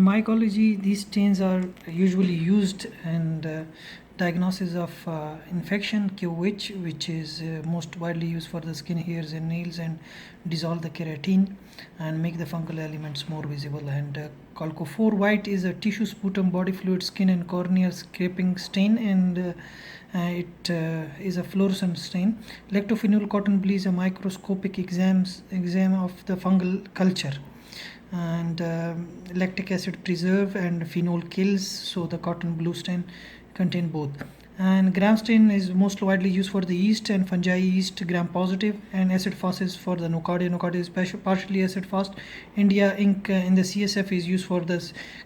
mycology, these stains are usually used in the diagnosis of infection, which is most widely used for the skin, hairs, and nails, and dissolve the keratin and make the fungal elements more visible. And chalco-4 white is a tissue, sputum, body fluid, skin, and corneal scraping stain, and it is a fluorescent stain. Lactophenol cotton bleach is a microscopic exam of the fungal culture. And lactic acid preserve and phenol kills, so the cotton blue stain contain both. And gram stain is most widely used for the yeast and fungi yeast gram positive, and acid fast is for the nocardia. Nocardia is partially acid fast. India ink in the CSF is used for the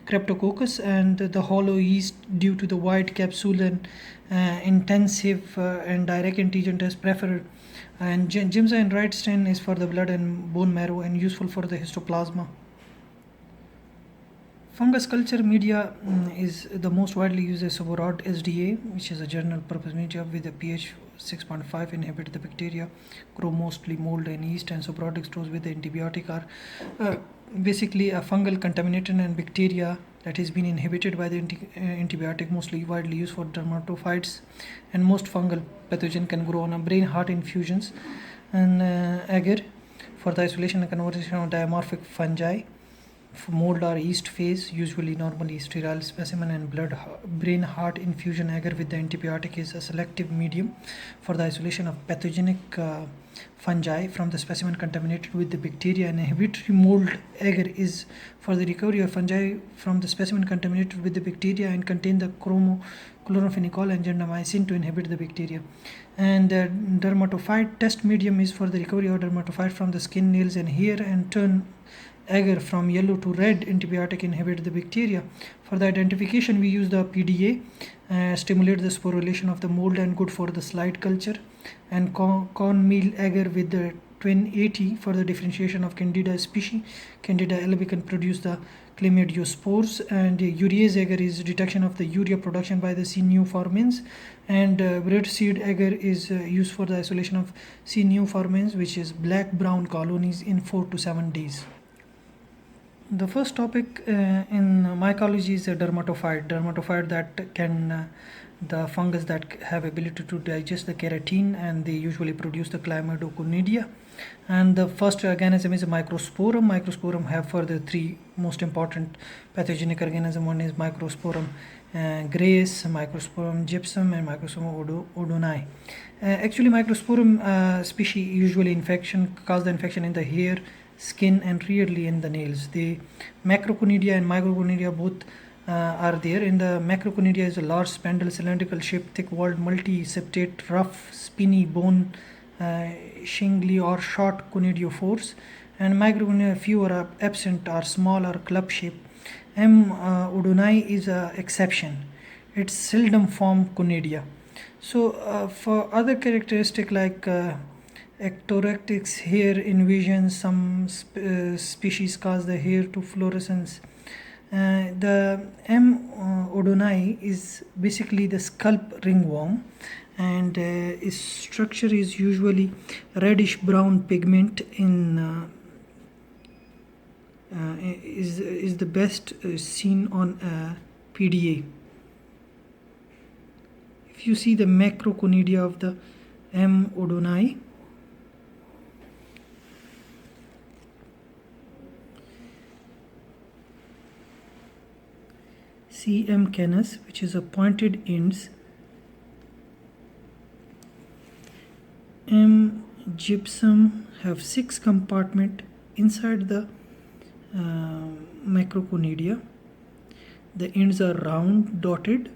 Cryptococcus, and the hollow yeast due to the wide capsule and intensive and direct antigen test preferred. And Giemsa and right stain is for the blood and bone marrow and useful for the histoplasma. Fungus culture media is the most widely used as Soborod SDA, which is a general purpose media with a pH 6.5, inhibit the bacteria, grow mostly mold and yeast, and Soborodic stores with the antibiotic are basically a fungal contaminated and bacteria that has been inhibited by the antibiotic, mostly widely used for dermatophytes, and most fungal pathogen can grow on a brain heart infusions. And agar for the isolation and conversion of dimorphic fungi. For mold or yeast phase, usually normally sterile specimen, and blood brain heart infusion agar with the antibiotic is a selective medium for the isolation of pathogenic fungi from the specimen contaminated with the bacteria. And inhibitory mold agar is for the recovery of fungi from the specimen contaminated with the bacteria and contain the chlorophenicol and gentamicin to inhibit the bacteria. And the dermatophyte test medium is for the recovery of dermatophyte from the skin, nails, and hair, and turn agar from yellow to red. Antibiotic inhibit the bacteria. For the identification, we use the PDA, stimulate the sporulation of the mold and good for the slide culture. And corn meal agar with the twin 80 for the differentiation of Candida species. Candida albicans produce the chlamydiospores, and urease agar is detection of the urea production by the C. neoformans. And bread seed agar is used for the isolation of C. neoformans, which is black brown colonies in 4 to 7 days. The first topic in mycology is a dermatophyte that can the fungus that have ability to digest the keratin, and they usually produce the chlamydoconidia. And the first organism is a microsporum. Microsporum have further three most important pathogenic organism. One is microsporum grace, microsporum gypsum, and microsporum odonii. Actually, microsporum species usually cause the infection in the hair, skin, and rarely in the nails. The macroconidia and microconidia both are there. In the macroconidia is a large spindle, cylindrical shape, thick-walled, multi-septate, rough, spiny bone, shingly or short conidiophores. And microconidia few are absent or small or club shape. M. odonii is an exception. It's seldom form conidia. So for other characteristic like ectorectics hair invasion, some species cause the hair to fluorescence. The M. odonii is basically the scalp ringworm, and its structure is usually reddish brown pigment in is the best seen on PDA. If you see the macroconidia of the M. odonii, C.M. canis, which is a pointed ends, M. gypsum have 6 compartments inside the macroconidia. The ends are round, dotted.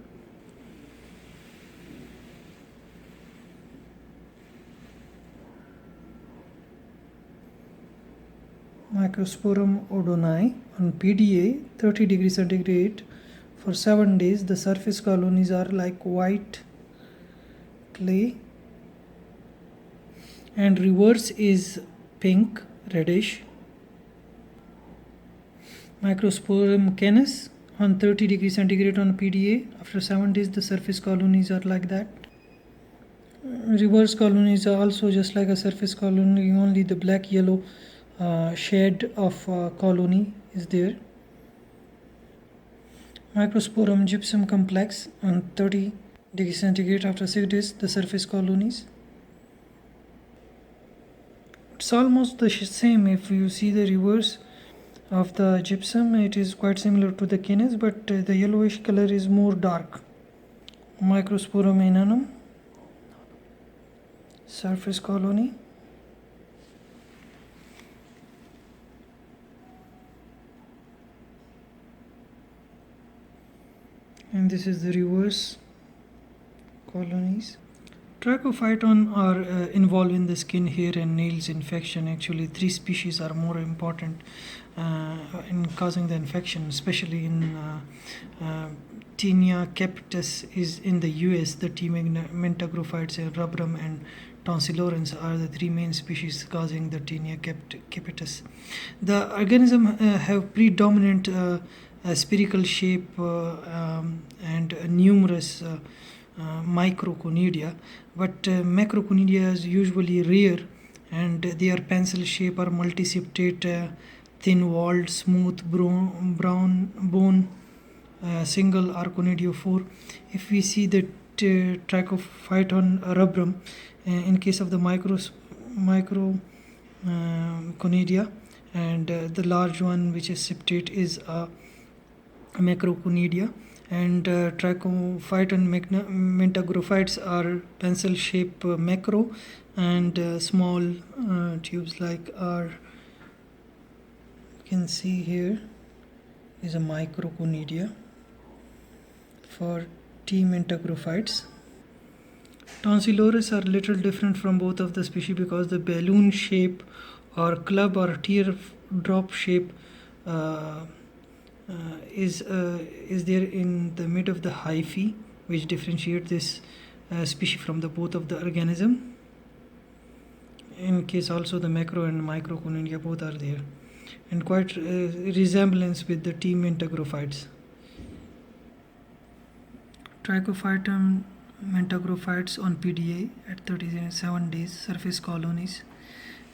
Microsporum odonii on PDA 30 degrees centigrade for 7 days. The surface colonies are like white clay, and reverse is pink reddish. Microsporum canis on 30 degrees centigrade on PDA. After 7 days, the surface colonies are like that. Reverse colonies are also just like a surface colony, only the black yellow shade of colony is there. Microsporum gypsum complex on 30 degrees centigrade after 6 days, the surface colonies. It's almost the same. If you see the reverse of the gypsum, it is quite similar to the kinase, but the yellowish color is more dark. Microsporum inanum, surface colony. And this is the reverse colonies. Trichophyton are involved in the skin, hair and nails infection. Actually, 3 species are more important in causing the infection, especially in Tinea capitis is in the US. The T. mentagrophytes, rubrum and tonsillorens are the 3 main species causing the Tinea capitis. The organism have predominant spherical shape and numerous microconidia, but macroconidia is usually rare, and they are pencil shape or multiseptate, thin-walled, smooth brown bone, single arconidiophore. If we see the Trichophyton rubrum, in case of the microconidia, and the large one which is septate is macroconidia, and Trichophyton mentagrophytes are pencil shape macro, and small tubes like are, you can see here is a microconidia for T. mentagrophytes. Tonsillores are little different from both of the species because the balloon shape or club or teardrop shape is there in the mid of the hyphae, which differentiate this species from the both of the organism. In case also the macro and microconidia both are there, and quite resemblance with the T. mentagrophytes. Trichophyton mentagrophytes on PDA at 37 days, surface colonies,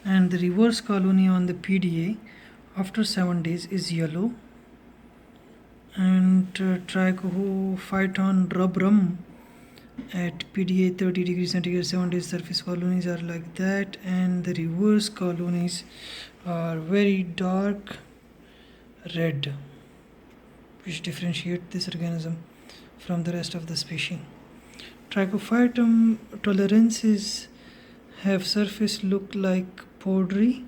and the reverse colony on the PDA after 7 days is yellow, and Trichophyton rubrum at PDA 30 degrees centigrade 7 days, surface colonies are like that, and the reverse colonies are very dark red, which differentiate this organism from the rest of the species. Trichophyton tolerances have surface look like powdery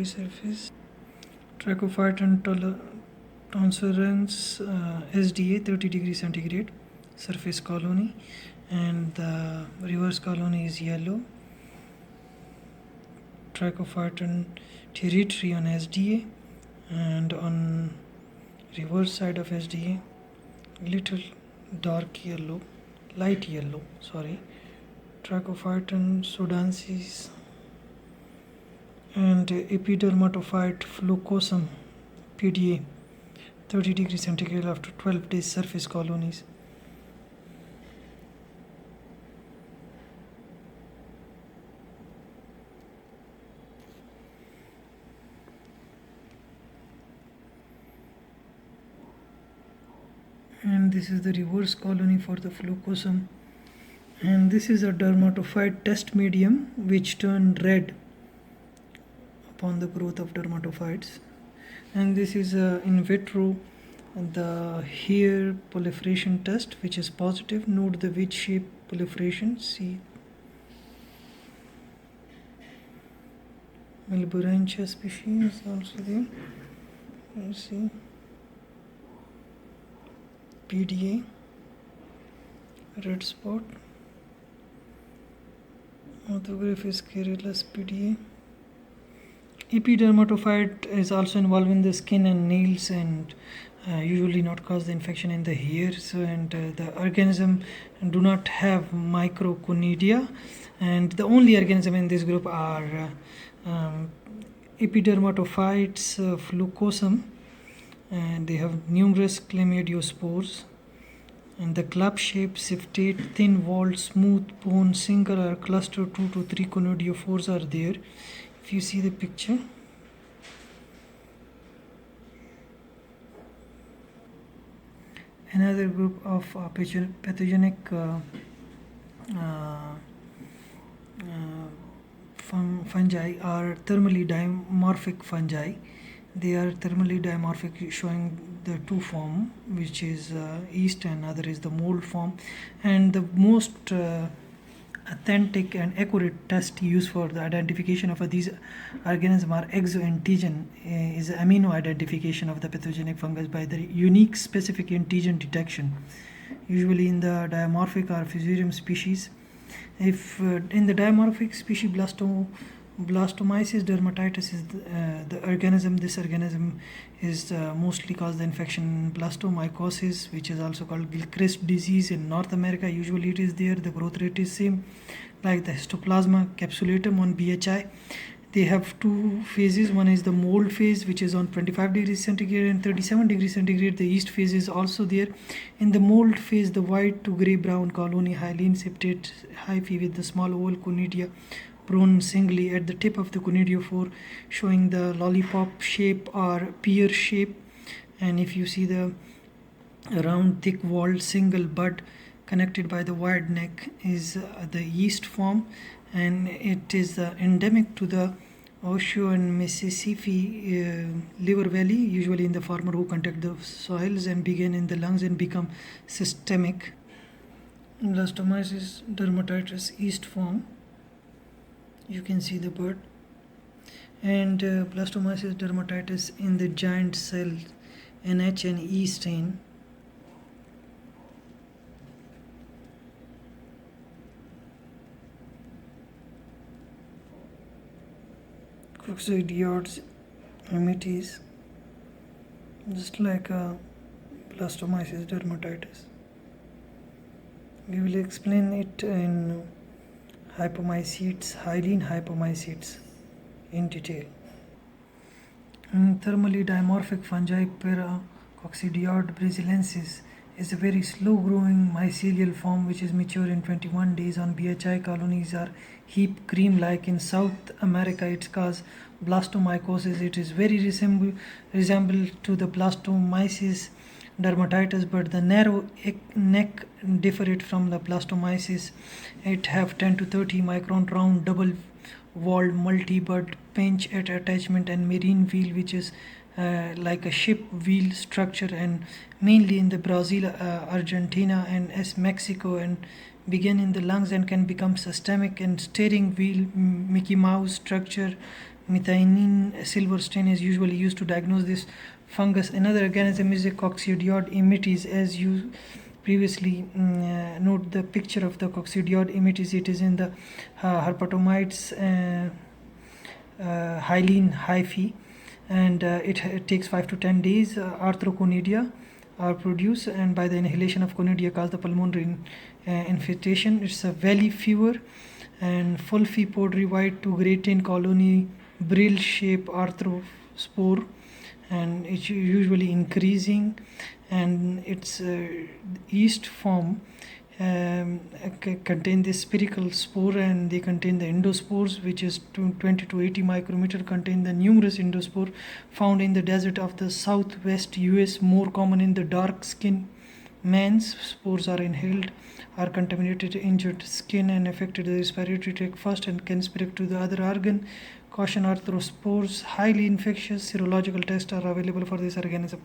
surface. Trichophyton tonsurans SDA 30 degrees centigrade, surface colony, and the reverse colony is yellow. Trichophyton territory on SDA, and on reverse side of SDA little dark yellow, light yellow, Trichophyton sudanensis and epidermatophyte flucosum PDA 30 degrees centigrade after 12 days, surface colonies. And this is the reverse colony for the flucosum, and this is a dermatophyte test medium which turned red upon the growth of dermatophytes, and this is in vitro the hair proliferation test which is positive. Note the wedge shape proliferation. See Melborantia species is also there. You see PDA red spot, Orthographis caeruleus PDA. Epidermatophyte is also involved in the skin and nails, and usually not cause the infection in the hair. So, and the organism do not have microconidia, and the only organism in this group are epidermatophytes flucosum, and they have numerous chlamydiospores, and the club shape septate thin walled smooth bone single or cluster 2 to 3 conidiophores are there. If you see the picture, Another group of pathogenic fungi are thermally dimorphic fungi. They are thermally dimorphic, showing the two form, which is yeast and other is the mold form. And the most authentic and accurate test used for the identification of these organisms are exoantigen, is amino identification of the pathogenic fungus by the unique specific antigen detection, usually in the dimorphic or fusarium species. If in the dimorphic species blastomyces dermatitis is the organism. This organism is mostly cause the infection blastomycosis, which is also called Gilchrist disease in North America. Usually it is there. The growth rate is same like the histoplasma capsulatum on BHI. They have two phases. One is the mold phase, which is on 25 degrees centigrade and 37 degrees centigrade. The yeast phase is also there. In the mold phase, the white to grey brown colony hyaline septate hyphae with the small oval conidia prone singly at the tip of the conidiophore, showing the lollipop shape or pear shape. And if you see the round thick walled single bud connected by the wide neck is the yeast form, and it is endemic to the Osho and Mississippi River Valley, usually in the farmer who contact the soils and begin in the lungs and become systemic. Blastomyces dermatitis yeast form, you can see the bud, and blastomyces dermatitis in the giant cell NH and E stain. Coccidioids amitis, just like blastomyces dermatitis. We will explain it in hypomycetes, hyaline hypomycetes in detail. Thermally dimorphic fungi Coccidioid braziliensis is a very slow growing mycelial form which is mature in 21 days on BHI. Colonies are heap cream like. In South America it's called blastomycosis. It is very resemble to the blastomyces dermatitis, but the narrow neck different from the blastomyces. It have 10 to 30 micron round double walled multi-bud pinch at attachment and marine wheel, which is like a ship wheel structure, and mainly in the Brazil, Argentina and Mexico, and begin in the lungs and can become systemic. And steering wheel Mickey Mouse structure methionine silver stain is usually used to diagnose this fungus. Another organism is a Coccidioid amitis. As you previously note the picture of the Coccidioid amitis, it is in the herpetomites hyaline hyphae, and it takes 5 to 10 days. Arthroconidia are produced, and by the inhalation of conidia cause the pulmonary infiltration. It's a valley fever and fulfy powdery white to grey tin colony brill shape arthrospore, and it's usually increasing, and its yeast form contain the spherical spore, and they contain the endospores, which is 20 to 80 micrometer, contain the numerous endospore found in the desert of the southwest US, more common in the dark skin man's. Spores are inhaled, are contaminated, injured skin and affected the respiratory tract first and can spread to the other organ. Caution: arthrospores highly infectious. Serological tests are available for this organism.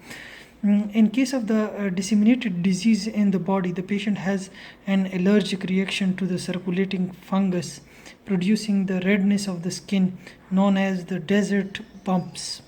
In case of the disseminated disease in the body, the patient has an allergic reaction to the circulating fungus, producing the redness of the skin known as the desert bumps.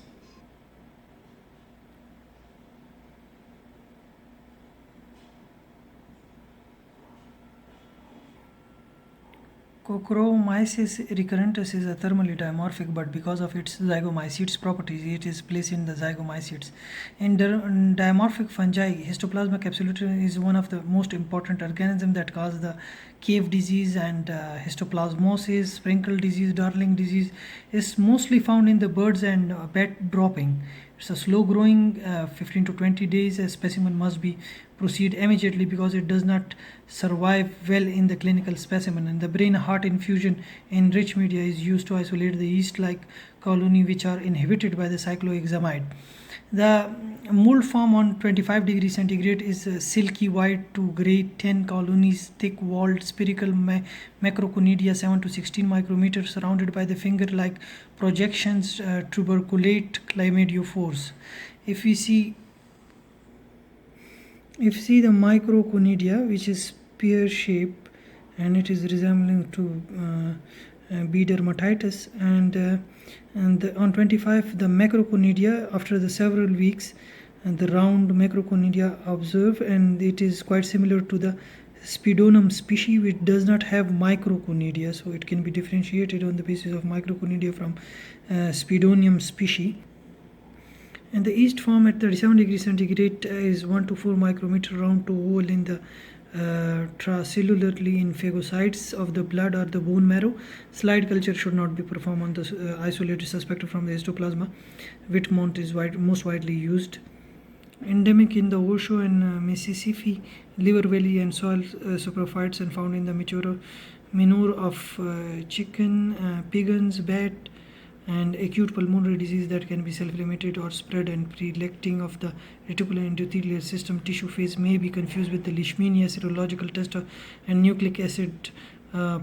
Cocchromyces recurrentus is a thermally dimorphic, but because of its zygomycetes properties, it is placed in the zygomycetes. In dimorphic fungi, Histoplasma capsulatum is one of the most important organisms that cause the cave disease and histoplasmosis. Sprinkle disease, darling disease is mostly found in the birds and bat dropping. It's a slow growing, 15 to 20 days. A specimen must be proceed immediately because it does not survive well in the clinical specimen. And the brain heart infusion in rich media is used to isolate the yeast like colony which are inhibited by the cyclohexamide. The mold form on 25 degrees centigrade is silky white to grey 10 colonies, thick walled spherical macroconidia 7 to 16 micrometers, surrounded by the finger like projections, tuberculate chlamydiophores. If we see the microconidia, which is pear shape and it is resembling to B dermatitis, and on 25 the macroconidia, after the several weeks, and the round macroconidia observed, and it is quite similar to the Spidonum species, which does not have microconidia, so it can be differentiated on the basis of microconidia from Spidonium species. And the yeast form at 37 degrees centigrade is 1 to 4 micrometer round to oval in the tracellularly in phagocytes of the blood or the bone marrow. Slide culture should not be performed on the isolated suspected from the histoplasma. Whitmont is most widely used. Endemic in the Osho and Mississippi, Liver Valley and soil saprophytes, and found in the manure of chicken, pigeons, bat, and acute pulmonary disease that can be self-limited or spread, and pre-lecting of the reticular endothelial system tissue phase may be confused with the leishmania. Serological test and nucleic acid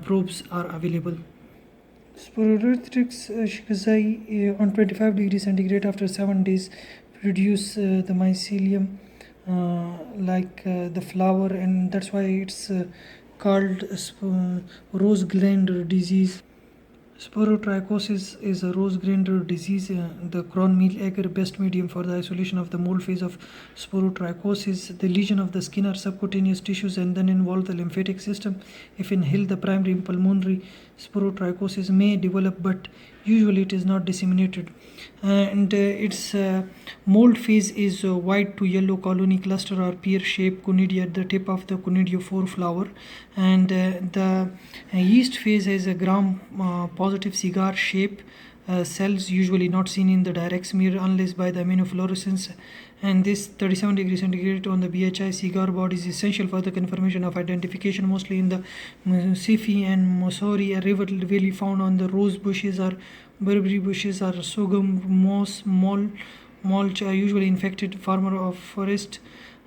probes are available. Spororhynchus shikazai on 25 degrees centigrade after 7 days produce the mycelium like the flower, and that's why it's called rose gland disease. Sporotrichosis is a rose gland disease. The Cronmeal agar best medium for the isolation of the mold phase of sporotrichosis. The lesion of the skin or subcutaneous tissues and then involve the lymphatic system. If inhaled, the primary pulmonary sporotrichosis may develop, but usually it is not disseminated. And its mold phase is white to yellow colony cluster or pear-shaped conidia at the tip of the conidiophore flower, and the yeast phase has a gram positive cigar shape cells usually not seen in the direct smear unless by the immunofluorescence. And this 37 degrees centigrade on the BHI cigar board is essential for the confirmation of identification, mostly in the Mississippi and Missouri. A river valley found on the rose bushes or Burberry bushes or sorghum moss mulch are usually infected farmer of forest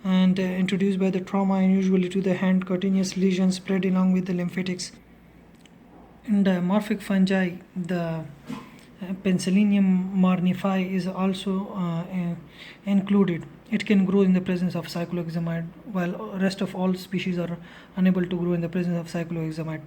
and introduced by the trauma, and usually to the hand cutaneous lesions spread along with the lymphatics. In dimorphic fungi, the Penicillium marnifi is also included. It can grow in the presence of cyclohexamide, while rest of all species are unable to grow in the presence of cyclohexamide.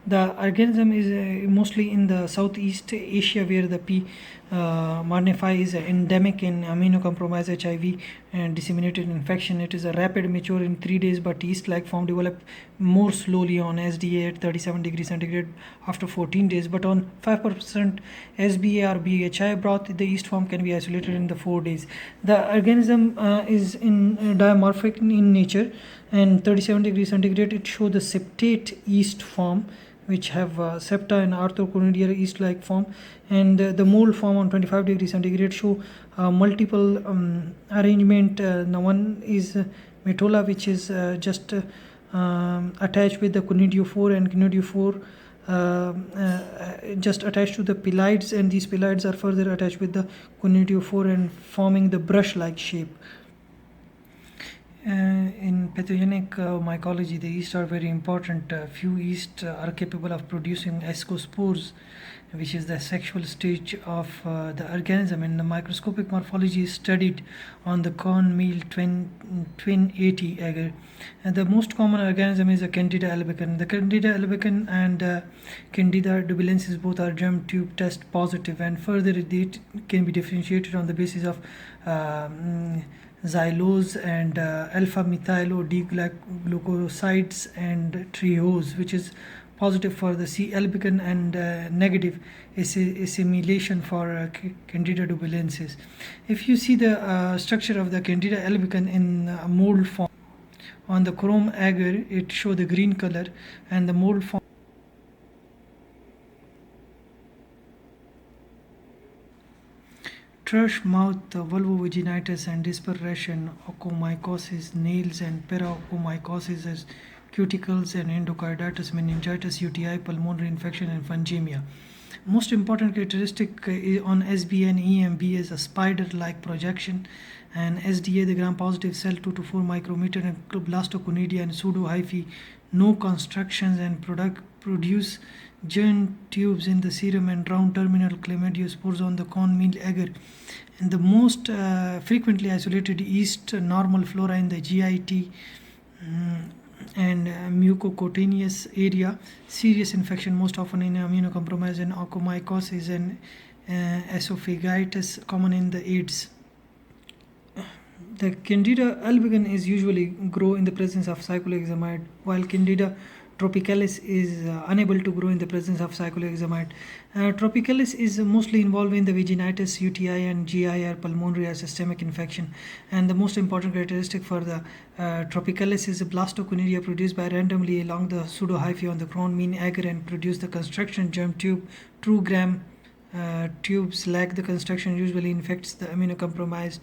The organism is mostly in the Southeast Asia, where the P. marnifi is endemic in immunocompromised HIV and disseminated infection. It is a rapid mature in 3 days, but yeast-like form develop more slowly on SDA at 37 degrees centigrade after 14 days. But on 5% SBA or BHI broth, the yeast form can be isolated in the 4 days. The organism is in dimorphic in nature, and 37 degrees centigrade it shows the septate yeast form, which have septa and arthroconidal yeast-like form, and the mold form on 25 degrees centigrade show multiple arrangement. The one is metola, which is just attached with the conidiophore, and conidiophore just attached to the pilides, and these pilides are further attached with the conidiophore and forming the brush-like shape. In pathogenic mycology, the yeast are very important. Few yeast are capable of producing ascospores, which is the sexual stage of the organism, and the microscopic morphology is studied on the cornmeal twin 80 agar. And the most common organism is a Candida albicans. The Candida albicans and Candida dubelensis both are germ tube test positive, and further it can be differentiated on the basis of xylose and alpha methylo D-glucosides and triose, which is positive for the C. albicans and negative assimilation for Candida dubelensis. If you see the structure of the Candida albicans in mold form on the chrome agar, it shows the green color, and the mold form thrush, mouth, vulvovaginitis and dispersion, onychomycosis, nails and paraonychomycosis as cuticles and endocarditis, meningitis, UTI, pulmonary infection and fungemia. Most important characteristic on SB and EMB is a spider-like projection, and SDA the gram-positive cell 2 to 4 micrometer and blastoconidia and pseudohyphae, no constructions and produce giant tubes in the serum and round terminal chlamydiospores on the cornmeal agar. And the most frequently isolated yeast normal flora in the GIT and mucocutaneous area. Serious infection most often in immunocompromised and onychomycosis and esophagitis common in the AIDS. The Candida albicans is usually grow in the presence of cyclohexamide, while Candida tropicalis is unable to grow in the presence of cyclohexamide. Tropicalis is mostly involved in the vaginitis, UTI and GI or pulmonary or systemic infection. And the most important characteristic for the tropicalis is a blastoconidia produced by randomly along the pseudohyphae on the crown mean agar and produce the construction germ tube. True gram tubes lack the construction, usually infects the immunocompromised.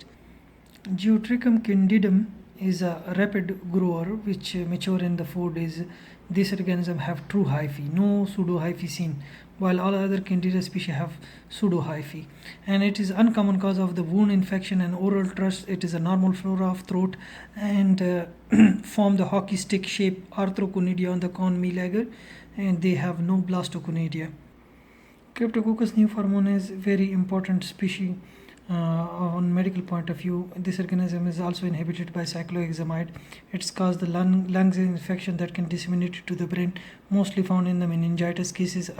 Geotrichum candidum is a rapid grower which mature in the food. Is this organism have true hyphae, no pseudohyphae seen, while all other Candida species have pseudohyphae. And it is uncommon cause of the wound infection and oral thrush. It is a normal flora of throat and form the hockey stick shape arthroconidia on the cornmeal agar, and they have no blastoconidia. Cryptococcus neoformans is very important species on medical point of view. This organism is also inhibited by cyclohexamide. It's caused the lungs infection that can disseminate to the brain, mostly found in the meningitis cases.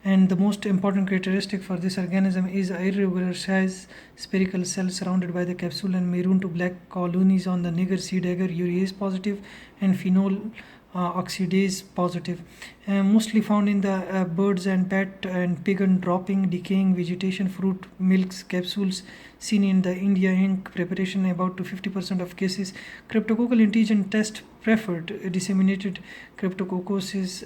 And the most important characteristic for this organism is irregular size spherical cells surrounded by the capsule and maroon to black colonies on the nigger seed agar, urease positive and phenol oxidase positive, mostly found in the birds and bat and pig and dropping decaying vegetation, fruit, milks, capsules seen in the India ink preparation about to 50% of cases. Cryptococcal antigen test preferred. Disseminated cryptococcus is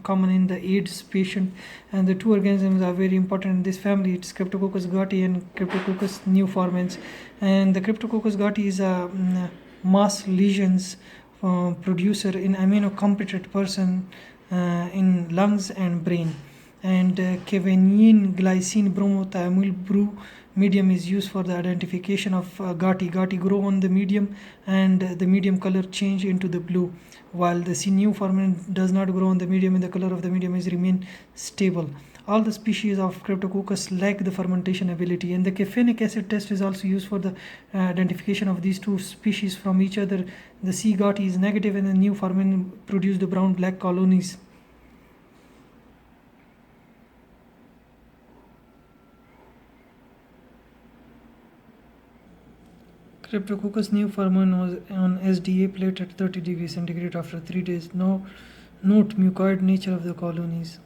common in the AIDS patient, and the two organisms are very important in this family. It's Cryptococcus gatti and Cryptococcus neoformans, and the Cryptococcus gatti is a mass lesions producer in immunocompetent person in lungs and brain. And cavenin glycine bromothymyl brew medium is used for the identification of gatti. Gatti grow on the medium and the medium color change into the blue, while the sinew formin does not grow on the medium and the color of the medium is remain stable. All the species of Cryptococcus lack the fermentation ability, and the caffeinic acid test is also used for the identification of these two species from each other. The C. gatti is negative and the new formin produce the brown black colonies. Cryptococcus neoformans was on SDA plate at 30 degrees centigrade after 3 days. Now, note mucoid nature of the colonies.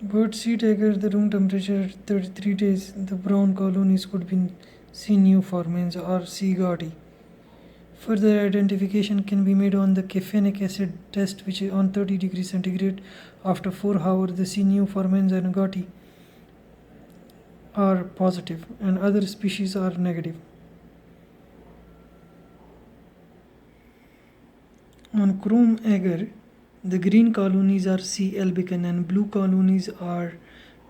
Bird seed agar, the room temperature at 33 days, the brown colonies could be C. neoformans or C. gatti. Further identification can be made on the caffeinic acid test, which is on 30 degrees centigrade after 4 hours. The C. neoformans and gatti are positive and other species are negative. On chrome agar, the green colonies are C. albicans and blue colonies are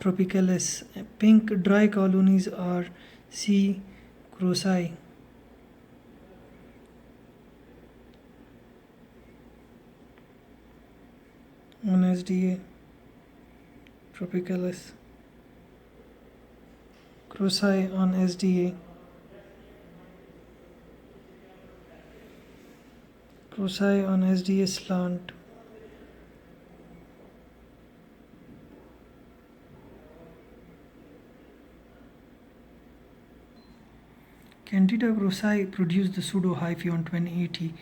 tropicalis. Pink dry colonies are C. crocei. On SDA, tropicalis. Crocei on SDA. Crocei on SDA slant. Candida crocei produced the pseudohyphae on 2080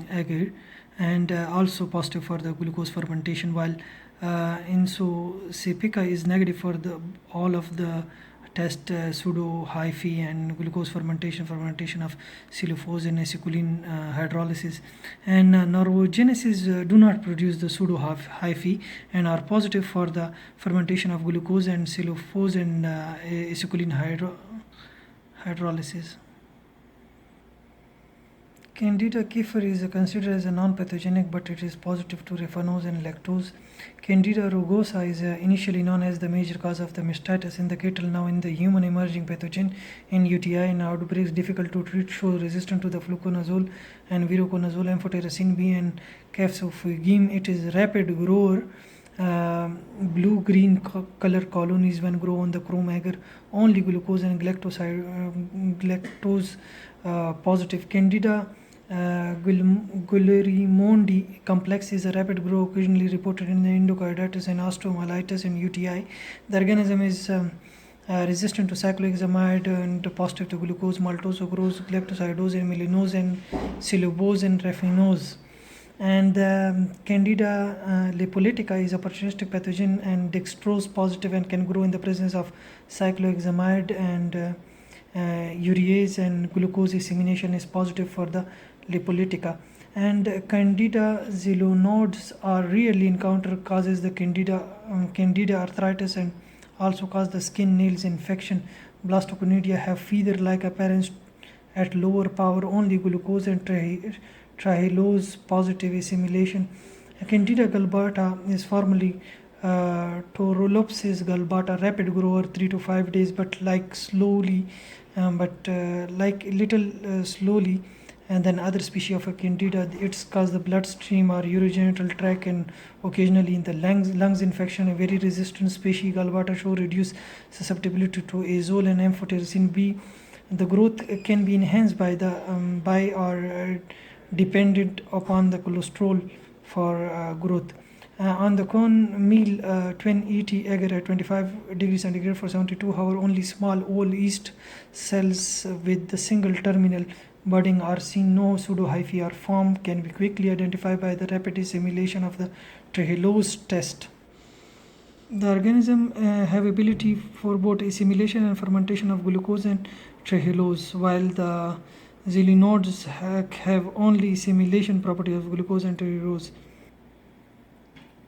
agar and also positive for the glucose fermentation, while insosepica is negative for the all of the test pseudo-hyphae and glucose fermentation of xylufose and acetylcholine hydrolysis. And neurogenesis do not produce the pseudo-hyphae and are positive for the fermentation of glucose and xylufose and acetylcholine hydrolysis. Candida kefir is considered as a non-pathogenic, but it is positive to raffinose and lactose. Candida rugosa is initially known as the major cause of the mastitis in the cattle. Now in the human, emerging pathogen in UTI and outbreaks difficult to treat, show resistant to the fluconazole and voriconazole, amphotericin B and cefixime. It is rapid grower. Blue-green color colonies when grow on the chrome agar. Only glucose and galactose positive. Candida Guillermondi complex is a rapid grow occasionally reported in the endocarditis and osteomyelitis and UTI. The organism is resistant to cyclohexamide and positive to glucose, maltose, sucrose, galactosidose, and melanose, and xylulose and raffinose. And Candida lipolytica is a opportunistic pathogen and dextrose positive and can grow in the presence of cyclohexamide and urease, and glucose assimilation is positive for the lipolytica. And Candida zoonodes are rarely encountered, causes the Candida arthritis and also cause the skin nails infection. Blastoconidia have feather-like appearance at lower power, only glucose and trihylose positive assimilation. Candida galbata is formerly Torolopsis galbata, rapid grower 3 to 5 days, but like slowly, slowly, and then other species of Candida, it's cause the bloodstream or urogenital tract and occasionally in the lungs infection. A very resistant species galbata show reduced susceptibility to azole and amphotericin B. The growth can be enhanced by or dependent upon the cholesterol for growth. On the corn meal, 20 agar at 25 degrees centigrade for 72 hours, only small oval yeast cells with the single terminal budding are seen. No pseudohyphae are formed, can be quickly identified by the rapid assimilation of the trihylose test. The organism have ability for both assimilation and fermentation of glucose and trihylose, while the xylinodes have only assimilation property of glucose and trihylose.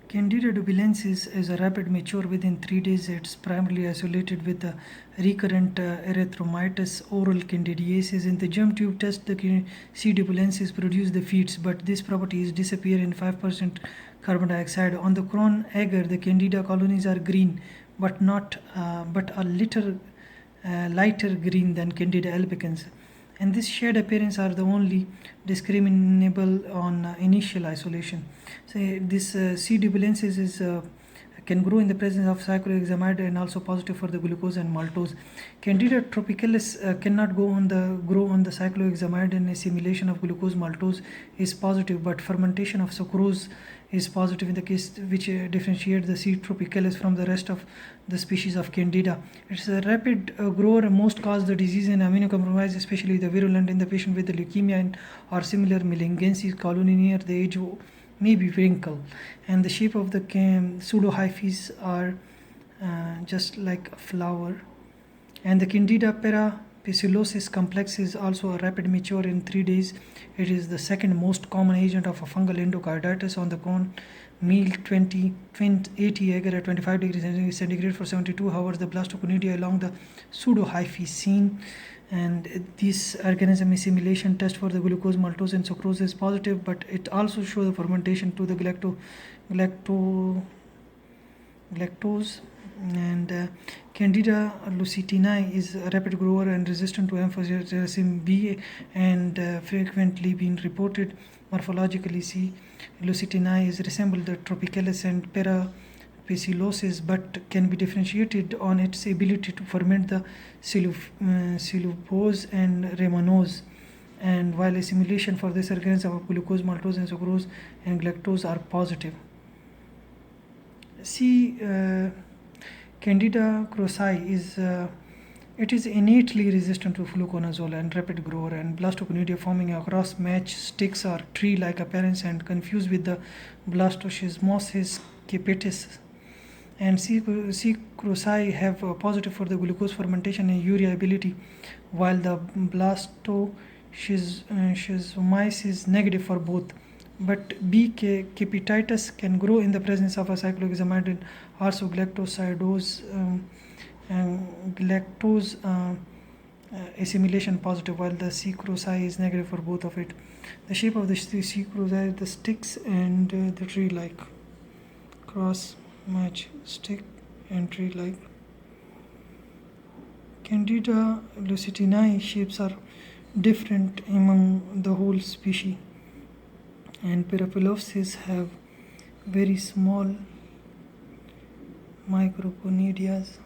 Candida dubilensis is a rapid mature within 3 days. It's primarily isolated with the recurrent erythromitis oral candidiasis. In the germ tube test, the C. dubilensis produce the feeds, but this property is disappear in 5% carbon dioxide. On the cron agar, the Candida colonies are green, but a little lighter green than Candida albicans. And this shade appearance are the only discriminable on initial isolation. So this C. dubilensis is can grow in the presence of cyclohexamide and also positive for the glucose and maltose. Candida tropicalis cannot grow on the cyclohexamide, and assimilation of glucose maltose is positive, but fermentation of sucrose is positive in the case which differentiates the C. tropicalis from the rest of the species of Candida. It's a rapid grower, most cause the disease and immunocompromised, especially the virulent in the patient with the leukemia and or similar malignancies. Colony near the edge may be wrinkled, and the shape of the pseudohyphae are just like a flower. And the Candida parapisilosis complex is also a rapid mature in 3 days. It is the second most common agent of a fungal endocarditis. On the corn meal, 80 agar at 25 degrees centigrade for 72 hours, the blastoconidia along the pseudohyphae seen. And this organism assimilation test for the glucose, maltose, and sucrose is positive, but it also shows the fermentation to the galactose. And Candida lucitini is a rapid grower and resistant to amphotericin B, and frequently being reported morphologically. C. lucitini is resemble the tropicalis and parapisilosis, but can be differentiated on its ability to ferment the xylulose and remanose. And while assimilation for this organism of glucose, maltose, and sucrose and galactose are positive. C. Candida crossi is innately resistant to fluconazole and rapid grower, and blastoconidia forming a cross match sticks or tree-like appearance and confused with the blastochismosis capitis. And C. cruzi have positive for the glucose fermentation and urea ability, while the blastoschizomyces is negative for both. But B. capititis can grow in the presence of a cyclohexamide and also galactosidose and galactose assimilation positive, while the C. cruzi is negative for both of it. The shape of the C. cruzi is the sticks and the tree-like. Cross match stick and tree-like. Candida lucitinae shapes are different among the whole species, and Paraphilopsis have very small microconidias.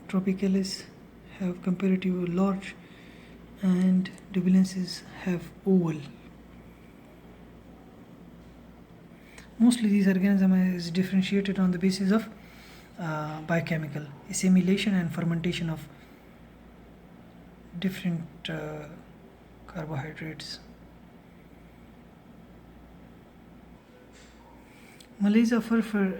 Tropicalis have comparatively large, and Dubilensis have oval. Mostly these organisms is differentiated on the basis of biochemical assimilation and fermentation of different carbohydrates. Malaysia furfur,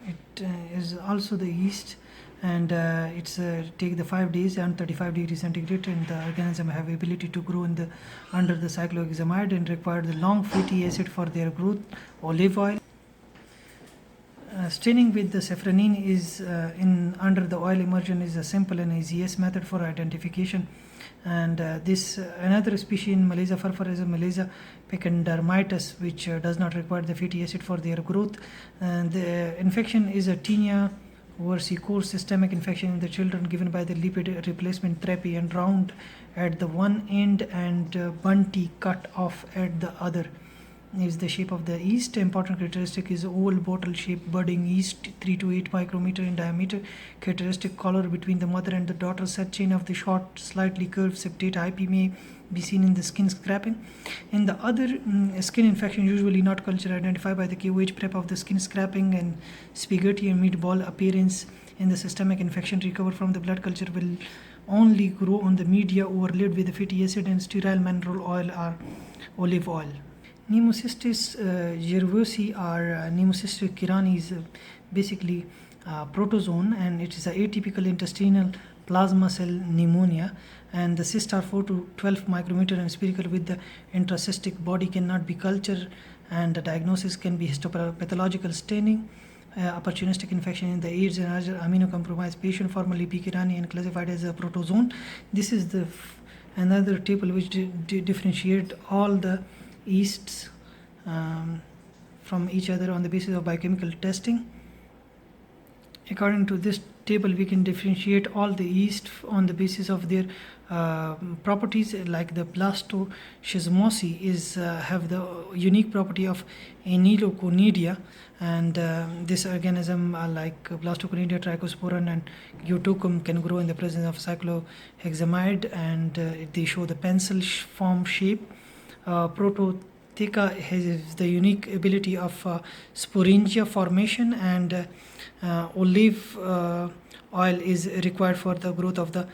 it is also the yeast, and it's take the 5 days and 35 degrees centigrade, and the organism have ability to grow in the under the cyclohexamide and require the long fatty acid for their growth. Olive oil. Staining with the safranin is in under the oil immersion is a simple and easiest method for identification. And this another species in Malaysia furfur is a Malaysia peckendermitis, which does not require the fatty acid for their growth. And the infection is a tinea versicolor systemic infection in the children given by the lipid replacement therapy, and round at the one end and bunty cut off at the other. Is the shape of the yeast. Important characteristic is oval bottle shaped budding yeast, 3 to 8 micrometer in diameter. Characteristic color between the mother and the daughter. Set chain of the short, slightly curved septate IP may be seen in the skin scraping. In the other skin infection, usually not culture, identified by the KOH prep of the skin scraping and spaghetti and meatball appearance. In the systemic infection, recovered from the blood culture will only grow on the media overlaid with the fatty acid and sterile mineral oil or olive oil. Pneumocystis cerevisiae or Pneumocystis kirani is basically protozoan, and it is a atypical intestinal plasma cell pneumonia, and the cysts are 4 to 12 micrometer and spherical with the intracystic body, cannot be cultured, and the diagnosis can be histopathological staining. Opportunistic infection in the AIDS and other immunocompromised patient, formerly P. kirani and classified as a protozoan. This is the another table which differentiate all the yeasts from each other on the basis of biochemical testing. According to this table, we can differentiate all the yeast on the basis of their properties, like the blastoschizomyces is have the unique property of aneloconidia, and this organism like blastoconidia, trichosporan and eutocum can grow in the presence of cyclohexamide, and they show the pencil form shape. Prototheca has the unique ability of sporangia formation, and olive oil is required for the growth of the